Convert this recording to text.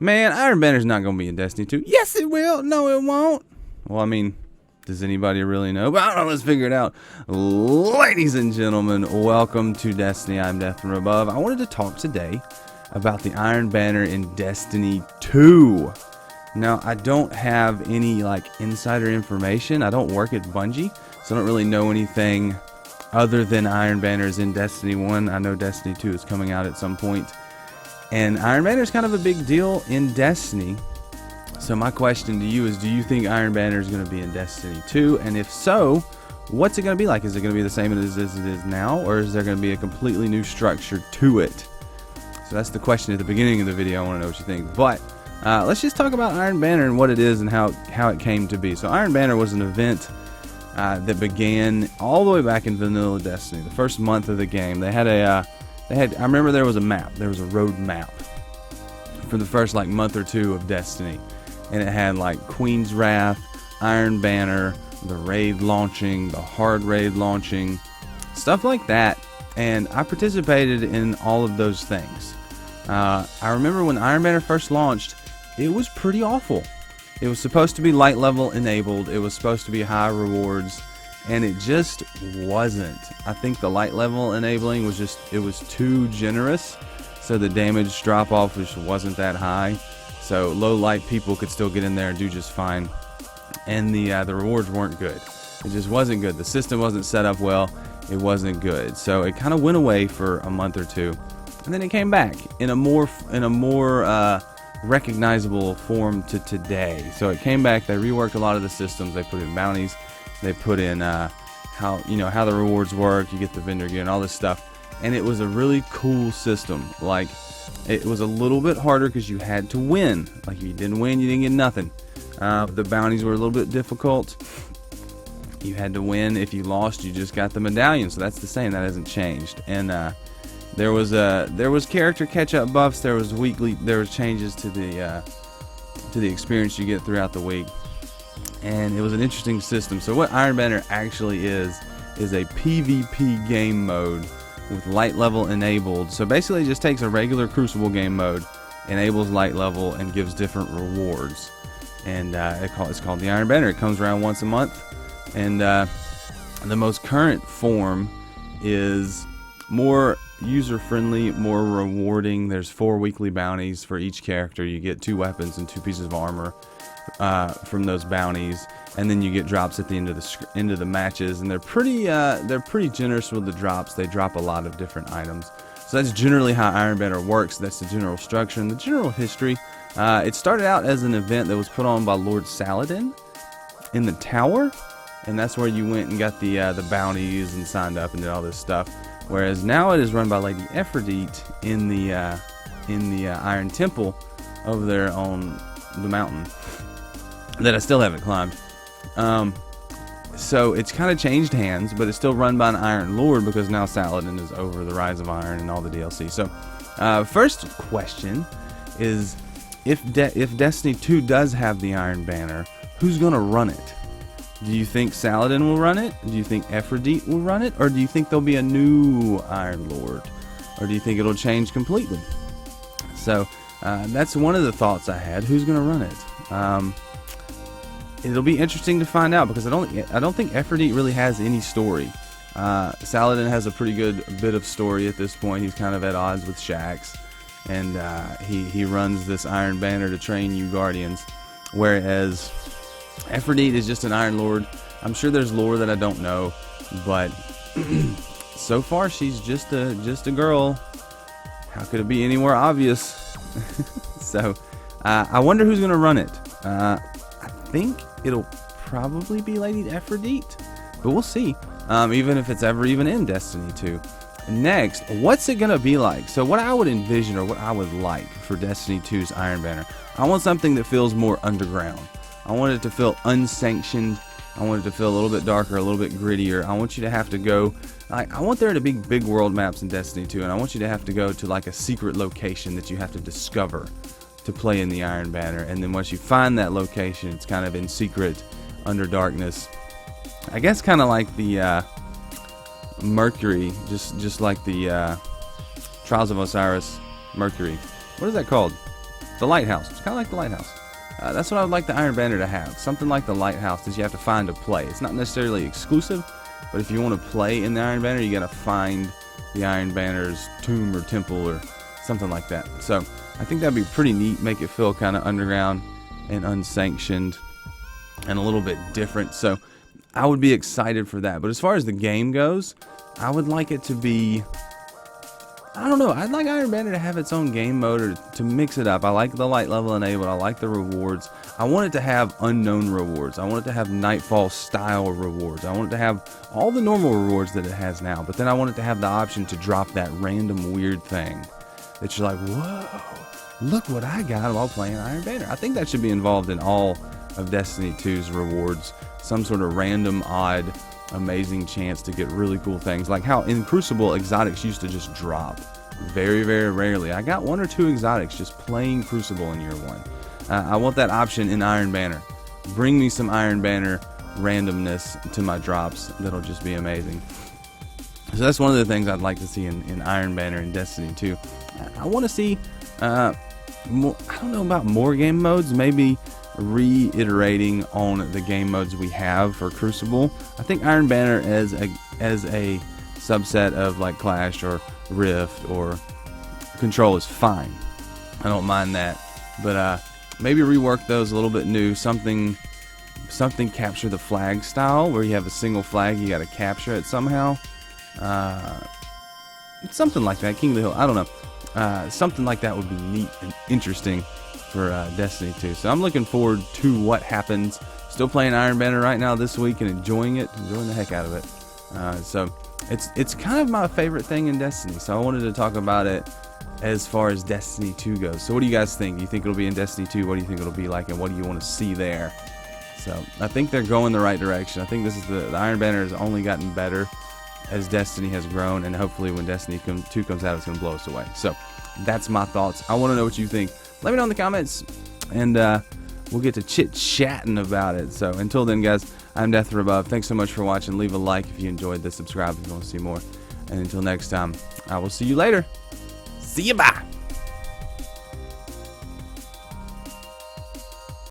Man, Iron Banner's not going to be in Destiny 2. Yes, it will. No, it won't. Well, I mean, does anybody really know? But I don't know. Let's figure it out. Ladies and gentlemen, welcome to Destiny. I'm Death from Above. I wanted to talk today about the Iron Banner in Destiny 2. Now, I don't have any insider information. I don't work at Bungie, so I don't really know anything other than Iron Banner is in Destiny 1. I know Destiny 2 is coming out at some point. And Iron Banner is kind of a big deal in Destiny. So my question to you is, do you think Iron Banner is going to be in Destiny 2? And if so, what's it going to be like? Is it going to be the same as it is now? Or is there going to be a completely new structure to it? So that's the question at the beginning of the video. I want to know what you think. But let's just talk about Iron Banner and what it is and how it came to be. So Iron Banner was an event that began all the way back in vanilla Destiny. The first month of the game, they had I remember there was a map. There was a road map for the first month or two of Destiny, and it had Queen's Wrath, Iron Banner, the raid launching, the hard raid launching, stuff like that. And I participated in all of those things. I remember when Iron Banner first launched, it was pretty awful. It was supposed to be light level enabled. It was supposed to be high rewards. And it just wasn't. I think the light level enabling was it was too generous, so the damage drop off just wasn't that high. So low light people could still get in there and do just fine. And the rewards weren't good. It just wasn't good. The system wasn't set up well. It wasn't good. So it kind of went away for a month or two, and then it came back in a more recognizable form to today. So it came back. They reworked a lot of the systems. They put in bounties. They put in how the rewards work. You get the vendor gear and all this stuff, and it was a really cool system. It was a little bit harder because you had to win. If you didn't win, you didn't get nothing. The bounties were a little bit difficult. You had to win. If you lost, you just got the medallion. So that's the same. That hasn't changed. And there was character catch-up buffs. There was changes to the experience you get throughout the week. And it was an interesting system. So what Iron Banner actually is a PvP game mode with light level enabled. So basically it just takes a regular Crucible game mode, enables light level, and gives different rewards. And it's called the Iron Banner. It comes around once a month. And the most current form is more user-friendly, more rewarding. There's 4 weekly bounties for each character. You get 2 weapons and 2 pieces of armor from those bounties, and then you get drops at the end of the matches, and they're pretty generous with the drops. They drop a lot of different items. So that's generally how Iron Banner works. That's the general structure and the general history. It started out as an event that was put on by Lord Saladin in the tower, and that's where you went and got the bounties and signed up and did all this stuff. Whereas now it is run by Lady Aphrodite in the Iron Temple over there on the mountain that I still haven't climbed. So it's kind of changed hands, but it's still run by an Iron Lord because now Saladin is over the Rise of Iron and all the DLC. So first question is, if Destiny 2 does have the Iron Banner, who's going to run it? Do you think Saladin will run it? Do you think Aphrodite will run it? Or do you think there'll be a new Iron Lord? Or do you think it'll change completely? So that's one of the thoughts I had. Who's going to run it? It'll be interesting to find out, because I don't think Aphrodite really has any story. Saladin has a pretty good bit of story at this point. He's kind of at odds with Shaxx, and he runs this Iron Banner to train you Guardians, whereas Aphrodite is just an Iron Lord. I'm sure there's lore that I don't know, but so far she's just a girl. How could it be any more obvious? So I wonder who's gonna run it. I think it'll probably be Lady Aphrodite, but we'll see. Even if it's ever even in Destiny 2. Next, what's it gonna be like? So what I would envision, or what I would like for Destiny 2's Iron Banner, I want something that feels more underground. I want it to feel unsanctioned. I want it to feel a little bit darker, a little bit grittier. I want you to have to go, I want there to be big world maps in Destiny 2, and I want you to have to go to a secret location that you have to discover to play in the Iron Banner. And then once you find that location, it's kind of in secret, under darkness. I guess kind of like the Mercury, just like the Trials of Osiris Mercury. What is that called? The lighthouse. It's kind of like the lighthouse. That's what I would like the Iron Banner to have. Something like the lighthouse that you have to find to play. It's not necessarily exclusive, but if you want to play in the Iron Banner, you got to find the Iron Banner's tomb or temple or something like that. So I think that'd be pretty neat. Make it feel kind of underground and unsanctioned and a little bit different. So I would be excited for that. But as far as the game goes, I would like it to be, I don't know, I'd like Iron Banner to have its own game mode or to mix it up. I like the light level enabled. I like the rewards. I want it to have unknown rewards. I want it to have Nightfall style rewards. I want it to have all the normal rewards that it has now. But then I want it to have the option to drop that random weird thing that you're like, whoa, look what I got while playing Iron Banner. I think that should be involved in all of Destiny 2's rewards. Some sort of random, odd, amazing chance to get really cool things, like how in Crucible exotics used to just drop very, very rarely. I got 1 or 2 exotics just playing Crucible in year 1. I want that option in Iron Banner. Bring me some Iron Banner randomness to my drops. That'll just be amazing. So that's one of the things I'd like to see in Iron Banner and Destiny 2. I want to see more, I don't know about more game modes, maybe reiterating on the game modes we have for Crucible. I think Iron Banner as a subset of like Clash or Rift or Control is fine. I don't mind that, but maybe rework those a little bit new. Something capture the flag style where you have a single flag, you got to capture it somehow. Something like that. King of the Hill. I don't know. Something like that would be neat and interesting for Destiny 2. So I'm looking forward to what happens. Still playing Iron Banner right now this week and enjoying the heck out of it. So it's kind of my favorite thing in Destiny. So I wanted to talk about it as far as Destiny 2 goes. So what do you guys think? Do you think it'll be in Destiny 2? What do you think it'll be like, and what do you want to see there? So I think they're going the right direction. I think this is the Iron Banner has only gotten better as Destiny has grown, and hopefully when Destiny 2 comes out, it's going to blow us away. So that's my thoughts. I want to know what you think. Let me know in the comments, and we'll get to chit-chatting about it. So until then, guys, I'm Death from Above. Thanks so much for watching. Leave a like if you enjoyed this. Subscribe if you want to see more. And until next time, I will see you later. See you, bye.